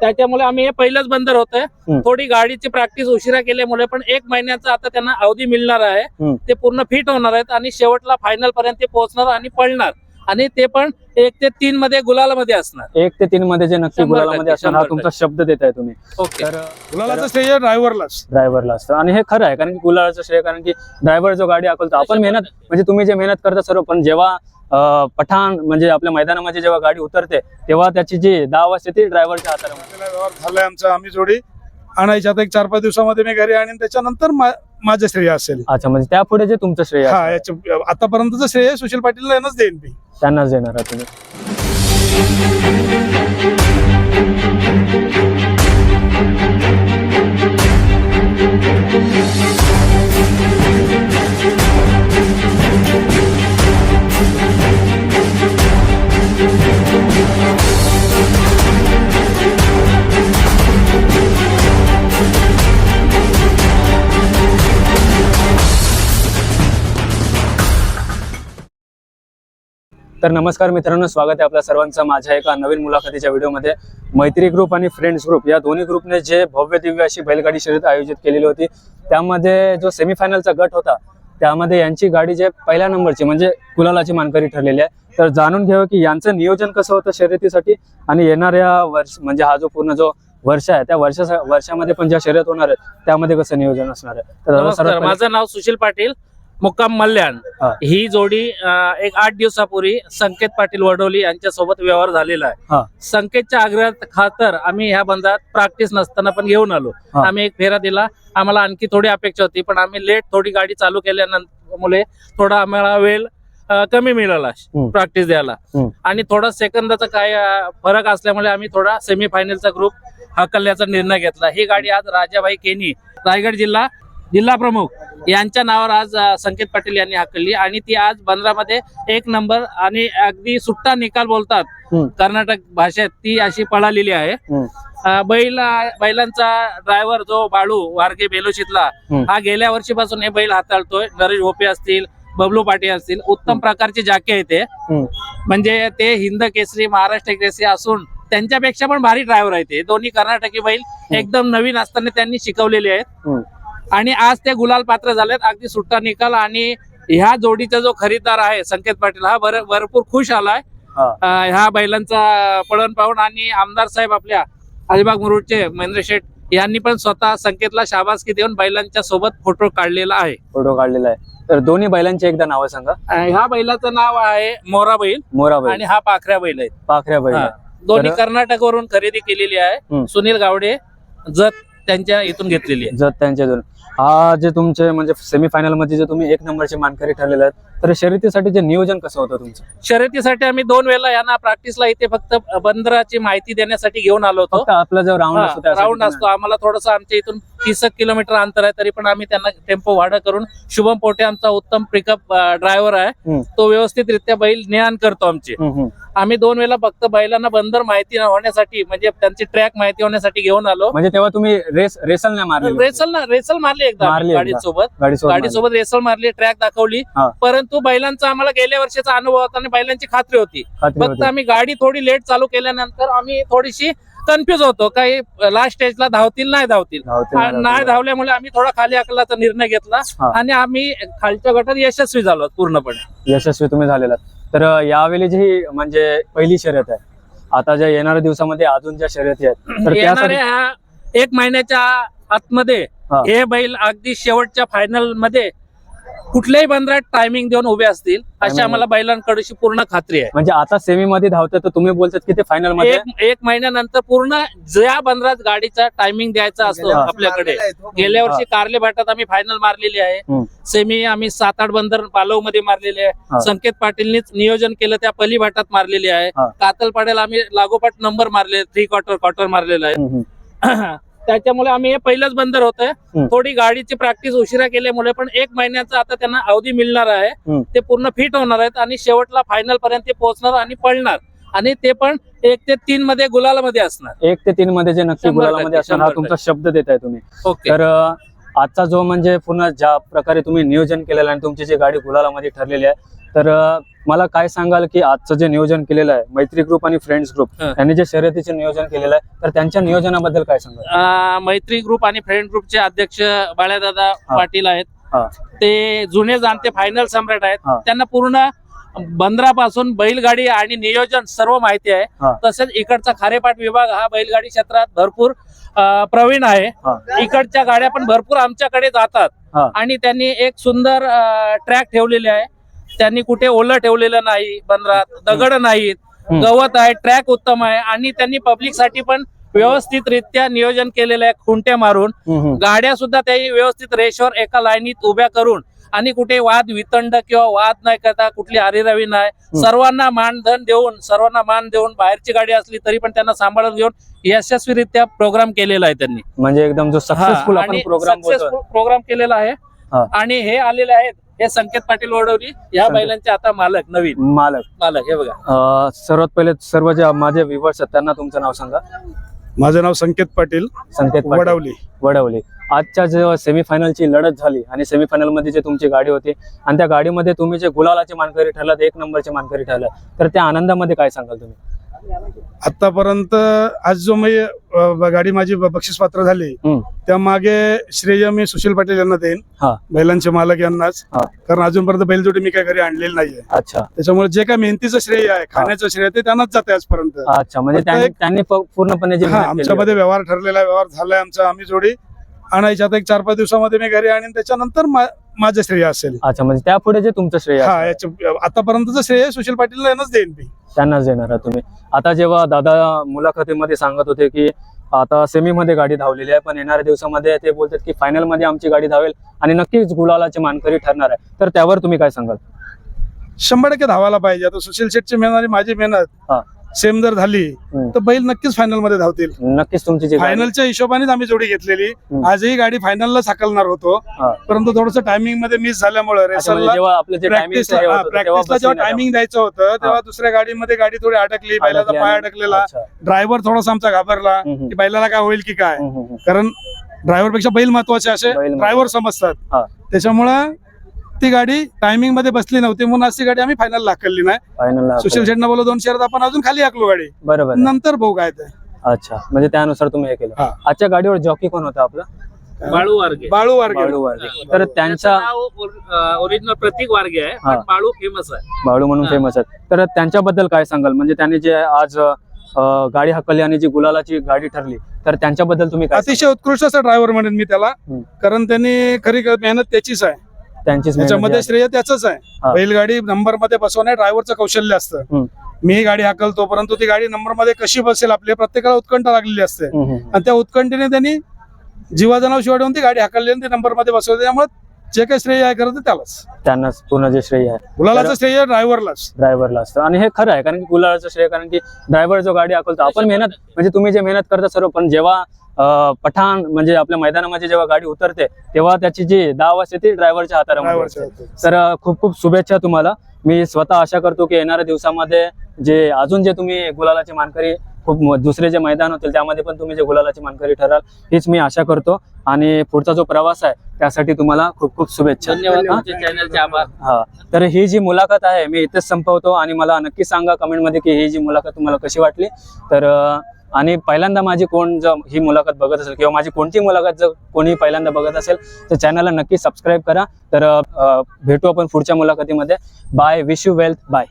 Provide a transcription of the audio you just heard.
त्याच्यामुळे आम्ही हे पहिलंच बंदर होतंय. थोडी गाडीची प्रॅक्टिस उशिरा केल्यामुळे पण 1 महिन्याचा आता त्यांना अवधी मिळणार आहे. ते पूर्ण फिट होणार आहेत आणि शेवटला फायनल पर्यंत ते पोहोचणार आणि पळणार आणि ते पण 1 ते 3 मध्ये गुलालामध्ये असणार. 1 ते 3 मध्ये जे नक्की गुलालामध्ये असणार हा तुमचा शब्द देताय तुम्ही. ओके. तर गुलालाचं श्रेय ड्रायव्हरला असतं आणि हे खरं आहे, कारण की गुलालाचं श्रेय, कारण की ड्रायव्हर जो गाडी हाकलतो, आपण मेहनत म्हणजे तुम्ही जे मेहनत करता सर्व, पण जेव्हा पठाण म्हणजे आपल्या मैदानामध्ये जेव्हा गाडी उतरते तेव्हा त्याची जी दाव असते ती ड्रायव्हरच्या हातामध्ये. व्यवहार झालाय आमचा. आम्ही जोडी आणायची आता 4-5 दिवसामध्ये मी घरी आणीन, त्याच्यानंतर माझं श्रेय असेल. अच्छा, म्हणजे त्यापुढे जे तुमचं श्रेय हा, आतापर्यंतचं श्रेय सुशील पाटील यांनाच देईन मी. त्यांनाच देणार आहे तुम्ही. तर नमस्कार मित्रांनो, स्वागत आहे आपल्या सर्वांचं माझ्या एका नवीन मुलाखतीच्या व्हिडिओमध्ये. मैत्री ग्रुप आणि फ्रेंड्स ग्रुप या दोन्ही ग्रुपने जे भव्य दिव्य अशी बैलगाडी शर्यत आयोजित केलेली होती, त्यामध्ये जो सेमीफायनलचा गट होता त्यामध्ये यांची गाडी जे पहिल्या नंबरची म्हणजे गुलालाची मानकरी ठरलेली आहे. तर जाणून घ्यावं की यांचं नियोजन कसं होतं शर्यतीसाठी आणि येणाऱ्या वर्ष म्हणजे हा जो पूर्ण जो वर्ष आहे त्या वर्षामध्ये पण ज्या शर्यत होणार आहे त्यामध्ये कसं नियोजन असणार आहे. तर माझं नाव सुशील पाटील, मुक्काम मल्याण. ही जोडी एक 8 दिवसापूर्वी संकेत पाटील वडोली यांच्या सोबत व्यवहार झालेला आहे. संकेतच्या आग्रह खातर आम्ही ह्या बंधात प्रॅक्टिस नसताना पण घेऊन आलो. आम्ही एक फेरा दिला. आम्हाला आणखी थोडी अपेक्षा होती, पण आम्ही लेट थोडी गाडी चालू केल्यानंतर थोडा आम्हाला वेळ कमी मिळाला प्रॅक्टिस द्यायला आणि थोडा सेकंदाचा काय फरक असल्यामुळे आम्ही थोडा सेमीफायनलचा ग्रुप हाकलण्याचा निर्णय घेतला. ही गाडी आज राजाभाई केनी, रायगड जिल्हा प्रमुख यांच्या नावावर आज संकेत पाटील यांनी हाकलली आणि ती आज बंदरामध्ये 1 नंबर आणि अगदी सुट्टा निकाल बोलतात कर्नाटक भाषेत ती अशी पळालेली आहे. बैलांचा ड्रायव्हर जो बाळू वारगे बेलोशीतला हा गेल्या वर्षीपासून हे बैल हाताळतोय. नरेश भोपे असतील, बबलू पाटील असतील, उत्तम प्रकारचे जाके आहे ते. म्हणजे ते हिंद केसरी, महाराष्ट्र केसरी असून त्यांच्यापेक्षा पण भारी ड्रायव्हर आहे ते. दोन्ही कर्नाटकी बैल एकदम नवीन असताना त्यांनी शिकवलेले आहेत आणि आज ते गुलाल पात्र झालेत. अगदी सुट्टा निकाल आणि ह्या जोडीचा जो खरीददार आहे संकेत पाटील हा भरपूर खुश आलाय ह्या बैलांचा पळण पाहून. आणि आमदार साहेब आपल्या अलिबाग मुरुडचे महेंद्र शेठ यांनी पण स्वतः संकेतला शाबासकी देऊन बैलांच्या सोबत फोटो काढलेला आहे. तर दोन्ही बैलांची एकदा नावं सांगा. ह्या बैलाचं नाव आहे मोरा बैल आणि हा पाखऱ्या बैल आहे. पाखऱ्या बैल दोन्ही कर्नाटक वरून खरेदी केलेली आहे. सुनील गावडे जत त्यांच्या इथून घेतलेली आहे. जत त्यांच्या. हा जे तुमचे म्हणजे सेमीफायनल मध्ये जे तुम्ही 1 नंबरची मानकरी ठरलेले आहेत, तर शर्यतीसाठी जे नियोजन कसं होतं तुमचं? शर्यतीसाठी आम्ही 2 वेळा यांना प्रॅक्टिसला इथे फक्त बंदराची माहिती देण्यासाठी घेऊन आलो होतो. आपला जो राऊंड असतो आम्हाला थोडंसं आमच्या इथून 30 किलोमीटर अंतर आहे, तरी पण आम्ही त्यांना टेम्पो भाडं करून शुभम पोटे आमचा उत्तम पिकअप ड्रायव्हर आहे, तो व्यवस्थितरित्या बैल नेहान करतो आमचे. आम्ही 2 वेळा फक्त बैलांना बंदर माहिती होण्यासाठी म्हणजे त्यांची ट्रॅक माहिती होण्यासाठी घेऊन आलो. म्हणजे तेव्हा तुम्ही रेसल नाही मारली? रेसल मारली एकदा गाडीसोबत रेसल मारली, ट्रॅक दाखवली. परंतु बैलांचा आम्हाला गेल्या वर्षाचा अनुभव होता आणि बैलांची खात्री होती. फक्त आम्ही गाडी थोडी लेट चालू केल्यानंतर आम्ही थोडीशी कन्फ्युज होतो, काही लास्ट स्टेजला धावतील नाही धावल्यामुळे आम्ही थोडा खाली आकलाचा निर्णय घेतला आणि आम्ही खालच्या गटात यशस्वी झालो पूर्णपणे. यशस्वी तुम्ही झालेला. तर यावेळी जी म्हणजे पहिली शर्यत आहे, आता ज्या येणाऱ्या दिवसामध्ये अजून ज्या शर्यती आहेत, तर येणाऱ्या 1 महिन्याच्या आतमध्ये हे बैल अगदी शेवटच्या फायनल मध्ये कुठल्याही बंदरात टायमिंग देऊन उभे असतील अशी आम्हाला बैलांकडची पूर्ण खात्री आहे. म्हणजे आता सेमी मध्ये धावतात तर तुम्ही बोलतात की ते फायनल मध्ये 1 महिन्यानंतर पूर्ण ज्या बंदरात गाडीचा टायमिंग द्यायचा असतो आपल्याकडे. गेल्या वर्षी कार्ले भाटात आम्ही फायनल मारलेली आहे. सेमी आम्ही 7-8 बंदर पालव मध्ये मारलेले आहे. संकेत पाटीलनीच नियोजन केलं त्या पली भाटात मारलेली आहे. कातलपाड्याला आम्ही लागोपाठ नंबर मारले, 3 क्वार्टर मारलेला आहे. त्याच्यामुळे आम्ही हे पहिलंच बंदर होतंय. थोडी गाडीची प्रॅक्टिस उशिरा केल्यामुळे पण 1 महिन्याचा आता त्यांना अवधी मिळणार आहे. ते पूर्ण फिट होणार आहेत आणि शेवटला फायनल पर्यंत ते पोहोचणार आणि पळणार आणि ते पण 1 ते 3 मध्ये गुलालामध्ये असणार. 1 ते 3 मध्ये जे नक्की गुलालामध्ये असणार हा तुमचा शब्द देताय तुम्ही. तर आजचा जो म्हणजे पुन्हा ज्या प्रकारे तुम्ही नियोजन केलेलं आणि तुमची जी गाडी गुलालामध्ये ठरलेली आहे, तर मला काय सांगाल की आजचं जे नियोजन केलेलं आहे मैत्री ग्रुप आणि फ्रेंड्स ग्रुप यांनी जे शर्यतीचे नियोजन केलेलं आहे तर त्यांच्या नियोजनाबद्दल काय सांगाल? मैत्री ग्रुप आणि फ्रेंड ग्रुपचे अध्यक्ष बाळ्यादादा पाटील आहेत. ते जुने जाणते फायनल सम्राट आहेत. त्यांना पूर्ण बंदरापासून बैलगाडी आणि नियोजन सर्व माहिती आहे. तसेच इकडचा खारेपाट विभाग हा बैलगाडी क्षेत्रात भरपूर प्रवीण आहे. इकडच्या गाड्या पण भरपूर आमच्याकडे जातात आणि त्यांनी एक सुंदर ट्रॅक ठेवलेले आहे. त्यांनी कुठे ओलं ठेवलेलं नाही, बंदरात दगड नाहीत, गवत आहे, ट्रॅक उत्तम आहे आणि त्यांनी पब्लिक साठी पण व्यवस्थित रित्या नियोजन केलेलं आहे. खुंटे मारून गाड्या सुद्धा त्यांनी व्यवस्थित रेषवर एका लाईनीत उभ्या करून आणि कुठे वाद वितंड किंवा वाद नाही करता, कुठली आरेरावी नाही, सर्वांना मानधन देऊन, सर्वांना मान देऊन, बाहेरची गाडी असली तरी पण त्यांना सांभाळून घेऊन यशस्वीरित्या प्रोग्राम केलेला आहे त्यांनी. म्हणजे एकदम जो सक्सेसफुल आपण प्रोग्राम केलेला आहे. आणि हे आलेले आहेत हे संकेत पाटील वडवली या बैलांचे आता मालक, नवीन मालक हे बघा. सर्वात पहिले सर्व जे माझे व्ह्युअर्स आहेत त्यांना तुमचं नाव सांगा. माझं नाव संकेत पाटील वडवली. आजच्या जेव्हा सेमीफायनलची लढत झाली आणि सेमीफायनल मध्ये जे तुमची गाडी होती आणि त्या गाडीमध्ये तुम्ही जे गुलालाचे मानकरी ठरलात, 1 नंबरचे मानकरी ठरला, तर त्या आनंदामध्ये काय सांगाल तुम्ही? आतापर्यंत आज जो मी गाडी माझी बक्षीस पात्र झाली त्या मागे श्रेय मी सुशील पाटील यांना देईन, बैलांचे मालक यांनाच. कारण अजूनपर्यंत बैलजोडी मी काही घरी आणलेली नाहीये. अच्छा. त्याच्यामुळे जे काही मेहनतीचं श्रेय आहे, खाण्याचं श्रेय ते त्यांनाच जाते आजपर्यंत. अच्छा. म्हणजे त्यांनी पूर्णपणे जे आमच्यामध्ये व्यवहार ठरलेला व्यवहार झालाय आमचा. आम्ही जोडी आणायची आता 1-4-5 दिवसामध्ये मी घरी आणीन, त्याच्यानंतर माझं श्रेय असेल. अच्छा. म्हणजे त्यापुढे जे तुमचं श्रेय आतापर्यंतचं श्रेय सुशील पाटील यांनाच देईन मी. त्यांनाच देणार आहे तुम्ही. आता जेव्हा दादा मुलाखतीमध्ये सांगत होते की आता सेमी मध्ये गाडी धावलेली आहे पण येणाऱ्या दिवसामध्ये ते बोलतात की फायनल मध्ये आमची गाडी धावेल आणि नक्कीच गुलालाचे मानकरी ठरणार आहे, तर त्यावर तुम्ही काय सांगाल? 100% धावायला पाहिजे. आता सुशील शेटची मेहनत आणि माझी मेहनत सेम जर झाली तर बैल नक्कीच फायनल मध्ये धावतील. नक्कीच तुमची फायनलच्या हिशोबानेच आम्ही जोडी घेतलेली. आजही गाडी फायनलला साकलणार होतो परंतु थोडस टायमिंग मध्ये मिस झाल्यामुळे प्रॅक्टिसला जेव्हा टायमिंग द्यायचं होतं तेव्हा दुसऱ्या गाडीमध्ये गाडी थोडी अडकली, बैलाचा पाय अडकलेला. ड्रायव्हर थोडासा आमचा घाबरला की बैलाला काय होईल की काय, कारण ड्रायव्हर पेक्षा बैल महत्वाचे असे ड्रायव्हर समजतात. त्याच्यामुळे ती गाडी टायमिंग मध्ये बसली नव्हती म्हणून आज ती गाडी आम्ही फायनल हाकलली नाही. सुशील शेटनं बोललो 2 शर्यत आपण अजून खाली हाकलो गाडी, बरोबर, नंतर भाऊ काय ते. अच्छा. म्हणजे त्यानुसार तुम्ही हे केलं. आजच्या गाडीवर जॉकी कोण होता आपला? बाळू वारगे. तर त्यांच्या ओरिजिनल प्रतीक वारगे आहे पण बाळू फेमस आहे, बाळू म्हणून फेमस आहे. तर त्यांच्याबद्दल काय सांगाल? म्हणजे त्यांनी जे आज गाडी हाकलली आणि जी गुलालाची गाडी ठरली तर त्यांच्याबद्दल तुम्ही काय? अतिशय उत्कृष्ट असा ड्रायव्हर म्हणेन मी त्याला, कारण त्यांनी खरी मेहनत त्याचीच आहे. त्याच्यामध्ये श्रेय त्याच आहे. बैलगाडी नंबर मध्ये बसवणे ड्रायव्हरचं कौशल्य असतं. मी गाडी हाकलतो परंतु ती गाडी नंबर मध्ये कशी बसेल आपल्या प्रत्येकाला उत्कंठा लागलेली असते आणि त्या उत्कंठेने त्यांनी जीवाजनाव शिवाडून ती गाडी हाकलली आणि ती नंबर मध्ये बसवली. त्यामुळे जे काही श्रेय आहे खरं तर त्यांनाच पूर्ण जे श्रेय आहे गुलालाचं श्रेय ड्रायव्हरला असतं. आणि हे खरं आहे कारण की गुलालाचं श्रेय, कारण की ड्रायव्हर जो गाडी हाकलतो आपण मेहनत म्हणजे तुम्ही जे मेहनत करता सर्व, पण जेव्हा पठाण म्हणजे आपल्या मैदानामध्ये जेव्हा गाडी उतरते तेव्हा त्याची जी दाव असते ती ड्रायव्हरच्या हातामध्ये. तर खूप खूप शुभेच्छा तुम्हाला. मी स्वतः आशा करतो की येणाऱ्या दिवसामध्ये जे अजून जे तुम्ही गुलालाचे मानकरी खूप दुसरे जे मैदान होतील त्यामध्ये पण तुम्ही जे गुलालाची मानकरी ठराल हीच मी आशा करतो. आणि पुढचा जो प्रवास आहे त्यासाठी तुम्हाला खूप खूप शुभेच्छा. धन्यवाद. चॅनलचे आभार. तर ही जी मुलाखत आहे मी इथेच संपवतो आणि मला नक्की सांगा कमेंटमध्ये की ही जी मुलाखत तुम्हाला कशी वाटली. तर आणि पहिल्यांदा माझी कोण जर ही मुलाखत बघत असेल किंवा माझी कोणती मुलाखत जर कोणी पहिल्यांदा बघत असेल तर चॅनलला नक्की सबस्क्राईब करा. तर भेटू आपण पुढच्या मुलाखतीमध्ये. Bye. Wish you wealth. Bye.